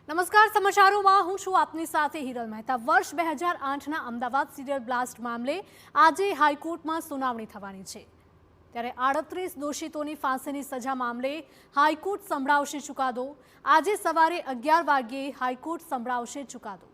નમસ્કાર, સમાચારોમાં હું છું આપની સાથે હિરલ મહેતા। વર્ષ 2008ના અમદાવાદ સિરિયલ બ્લાસ્ટ મામલે આજે હાઈકોર્ટમાં સુનાવણી થવાની છે। ત્યારે 38 દોષિતોની ફાંસીની સજા મામલે હાઈકોર્ટ સંભળાવશે ચુકાદો। આજે સવારે 11 વાગ્યે હાઈકોર્ટ સંભળાવશે ચુકાદો।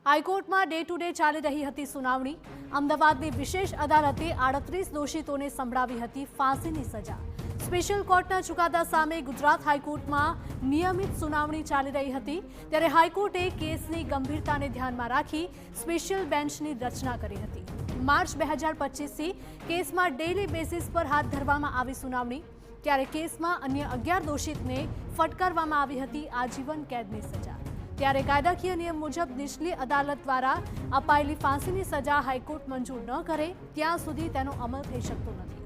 હાઈકોર્ટમાં ડે ટુ ડે ચાલી રહી હતી સુનાવણી। અમદાવાદની વિશેષ અદાલતે 38 દોષિતોને સંભળાવી હતી ફાંસીની સજા। સ્પેશિયલ કોર્ટના ચુકાદા સામે ગુજરાત હાઈકોર્ટમાં નિયમિત સુનાવણી ચાલી રહી હતી। ત્યારે હાઈકોર્ટે કેસની ગંભીરતાને ધ્યાનમાં રાખી સ્પેશિયલ બેન્ચની રચના કરી હતી। માર્ચ 2025થી કેસમાં ડેઇલી બેસિસ પર હાથ ધરવામાં આવી સુનાવણી। ત્યારે કેસમાં અન્ય 11 દોષિતને ફટકારવામાં આવી હતી આજીવન કેદની સજા। ત્યારે કાયદાકીય નિયમ મુજબ નીચલી અદાલત દ્વારા અપાયેલી ફાંસીની સજા હાઈકોર્ટ મંજૂર ન કરે ત્યાં સુધી તેનો અમલ થઈ શકતો નથી।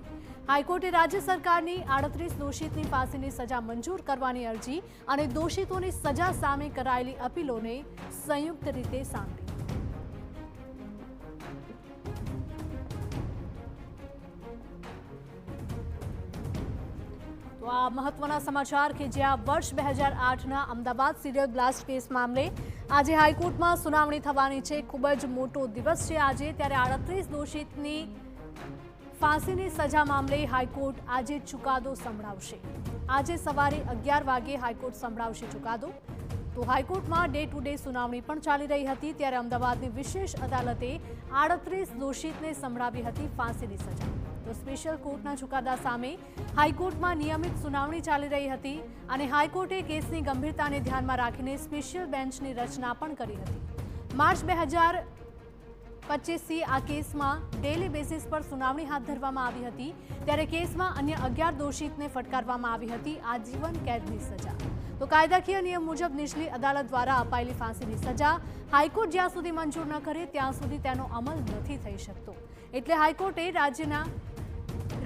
હાઈકોર્ટે રાજ્ય સરકારની 38 દોષિતની ફાંસીની સજા મંજૂર કરવાની અરજી અને દોષિતોની સજા સામે કરાયેલી અપીલોને સંયુક્ત રીતે સાંભળી। તો આ મહત્વના સમાચાર કે જ્યાં વર્ષ 2008ના અમદાવાદ સિરિયલ બ્લાસ્ટ કેસ મામલે આજે હાઈકોર્ટમાં સુનાવણી થવાની છે। ખૂબ જ મોટો દિવસ છે આજે। ત્યારે 38 દોષિતની ફાંસીની સજા મામલે હાઈકોર્ટ આજે ચુકાદો સંભળાવશે। આજે સવારે 11 વાગે હાઈકોર્ટ સંભળાવશે ચુકાદો। તો હાઈકોર્ટમાં ડે ટુ ડે સુનાવણી પણ ચાલી રહી હતી। ત્યારે અમદાવાદની વિશેષ અદાલતે 38 દોષિતને સંભળાવી હતી ફાંસીની સજા। તો સ્પેશિયલ કોર્ટના ચુકાદા સામે હાઈકોર્ટમાં નિયમિત સુનાવણી ચાલી રહી હતી અને હાઈકોર્ટે કેસની ગંભીરતાને ધ્યાનમાં રાખીને સ્પેશિયલ બેન્ચની રચના પણ કરી હતી। માર્ચ 2025થી આ કેસમાં ડેઇલી બેસિસ પર સુનાવણી હાથ ધરવામાં આવી હતી। ત્યારે કેસમાં અન્ય 11 દોષિતને ફટકારવામાં આવી હતી આજીવન કેદની સજા। તો કાયદાકીય નિયમ મુજબ નીચલી અદાલત દ્વારા અપાયેલી ફાંસીની સજા હાઈકોર્ટ જ્યાં સુધી મંજૂર ન કરે ત્યાં સુધી તેનો અમલ નથી થઈ શકતો। એટલે હાઈકોર્ટે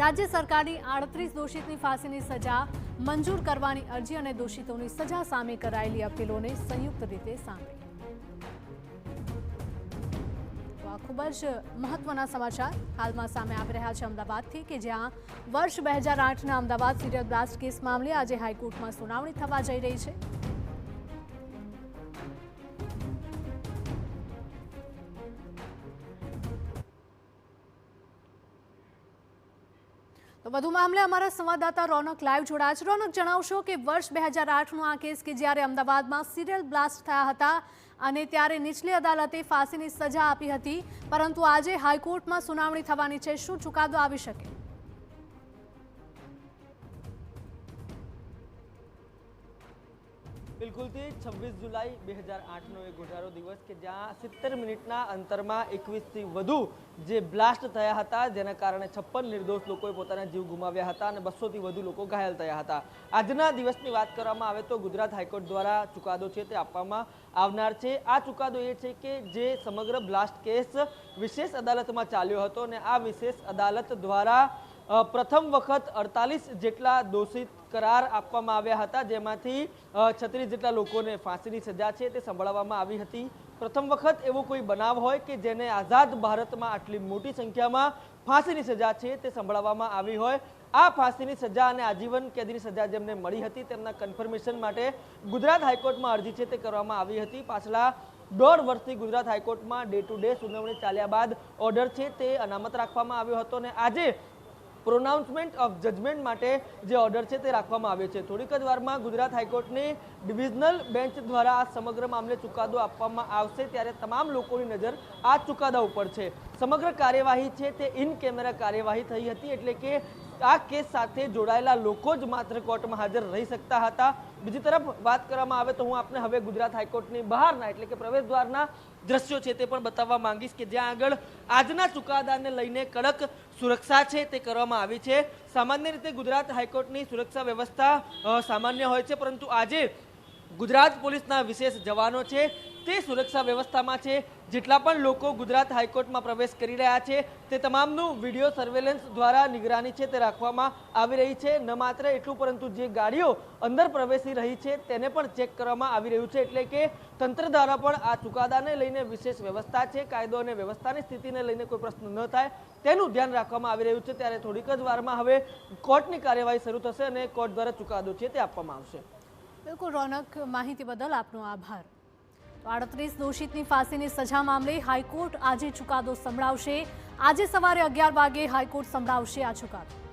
રાજ્ય સરકારની 38 દોષિતની ફાંસીની સજા મંજૂર કરવાની અરજી અને દોષિતોની સજા સામે કરાયેલી અપીલોને સંયુક્ત રીતે સાંભળી। ખૂબ જ મહત્વના સમાચાર હાલમાં સામે આવી રહ્યા છે અમદાવાદથી કે જ્યાં વર્ષ 2008ના અમદાવાદ સિરિયલ બ્લાસ્ટ કેસ મામલે આજે હાઈકોર્ટમાં સુનાવણી થવા જઈ રહી છે। તો વધુ મામલે અમારા સંવાદદાતા રોનક લાઈવ જોડાયા છે। રોનક, જણાવશો કે વર્ષ 2008નો આ કેસ કે જ્યારે અમદાવાદમાં સિરિયલ બ્લાસ્ટ થયા હતા અને ત્યારે નીચલી અદાલતે ફાંસીની સજા આપી હતી, પરંતુ આજે હાઈકોર્ટમાં સુનાવણી થવાની છે। શું ચુકાદો આવી શકે? બિલકુલથી 26 જુલાઈ 2008નો એક ગોઝારો દિવસ કે જ્યાં 70 મિનિટના અંતરમાં 21થી વધુ જે બ્લાસ્ટ થયા હતા, જેના કારણે 56 નિર્દોષ લોકોએ પોતાના જીવ ગુમાવ્યા હતા અને 200થી વધુ લોકો ઘાયલ થયા હતા। આજના દિવસની વાત કરવામાં આવે તો ગુજરાત હાઈકોર્ટ દ્વારા ચુકાદો છે તે આપવામાં આવનાર છે। આ ચુકાદો એ છે કે જે સમગ્ર બ્લાસ્ટ કેસ વિશેષ અદાલતમાં ચાલ્યો હતો અને આ વિશેષ અદાલત દ્વારા પ્રથમ વખત 48 જેટલા દોષિત કરાર આપવામાં આવ્યા હતા, જેમાંથી 36 જેટલા લોકોને ફાંસીની સજા છે તે સંભળાવવામાં આવી હતી। પ્રથમ વખત એવો કોઈ બનાવ હોય કે જેને આઝાદ ભારતમાં આટલી મોટી સંખ્યામાં ફાંસીની સજા છે તે સંભળાવવામાં આવી હોય। આ ફાંસીની સજા અને આજીવન કેદની સજા જેમને મળી હતી તેમના કન્ફર્મેશન માટે ગુજરાત હાઈકોર્ટમાં અરજી છે તે કરવામાં આવી હતી। પાછલા 1.5 વર્ષથી ગુજરાત હાઈકોર્ટમાં ડે ટુ ડે સુનાવણી ચાલ્યા બાદ ઓર્ડર છે તે અનામત રાખવામાં આવ્યો હતો અને આજે પ્રોનાઉન્સમેન્ટ ઓફ જજમેન્ટ માટે જે ઓર્ડર છે તે રાખવામાં આવ્યો છે। થોડીક જ વારમાં ગુજરાત હાઈકોર્ટની ડિવિઝનલ બેન્ચ દ્વારા આ સમગ્ર મામલે ચુકાદો આપવામાં આવશે। ત્યારે તમામ લોકોની નજર આ ચુકાદા ઉપર છે। સમગ્ર કાર્યવાહી છે તે ઇન કેમેરા કાર્યવાહી થઈ હતી, એટલે કે આ કેસ સાથે જોડાયેલા લોકો જ માત્ર કોર્ટમાં હાજર રહી શકતા હતા। બીજી તરફ વાત કરવામાં આવે તો હું આપને હવે ગુજરાત હાઈકોર્ટની બહારના એટલે કે પ્રવેશ દ્વારના દ્રશ્યો છે તે પણ બતાવવા માંગીશ કે જ્યાં આગળ આજના ચુકાદાને લઈને કડક સુરક્ષા છે તે કરવામાં આવી છે। સામાન્ય રીતે ગુજરાત હાઈકોર્ટની સુરક્ષા વ્યવસ્થા સામાન્ય હોય છે, પરંતુ આજે ગુજરાત પોલીસના વિશેષ જવાનો છે તે સુરક્ષા વ્યવસ્થામાં છે। જેટલા પણ લોકો ગુજરાત હાઈકોર્ટમાં પ્રવેશ કરી રહ્યા છે તે તમામનું વિડીયો સર્વેલન્સ દ્વારા નિગરાની છે તે રાખવામાં આવી રહી છે। ન માત્ર એટલું, પરંતુ જે ગાડીઓ અંદર પ્રવેશી રહી છે તેને પણ ચેક કરવામાં આવી રહ્યું છે, એટલે કે તંત્ર દ્વારા પણ આ ચુકાદાને લઈને વિશેષ વ્યવસ્થા છે। કાયદો અને વ્યવસ્થાની સ્થિતિને લઈને કોઈ પ્રશ્ન ન થાય તેનું ધ્યાન રાખવામાં આવી રહ્યું છે। ત્યારે થોડીક જ વારમાં હવે કોર્ટની કાર્યવાહી શરૂ થશે અને કોર્ટ દ્વારા ચુકાદો છે તે આપવામાં આવશે। બિલકુલ રોનક, માહિતી બદલ આપનો આભાર. તો 38 દોષિતની ફાંસીની સજા મામલે હાઈકોર્ટ આજે ચુકાદો સંભળાવશે. આજે સવારે 11 વાગે હાઈકોર્ટ સંભળાવશે આ ચુકાદો.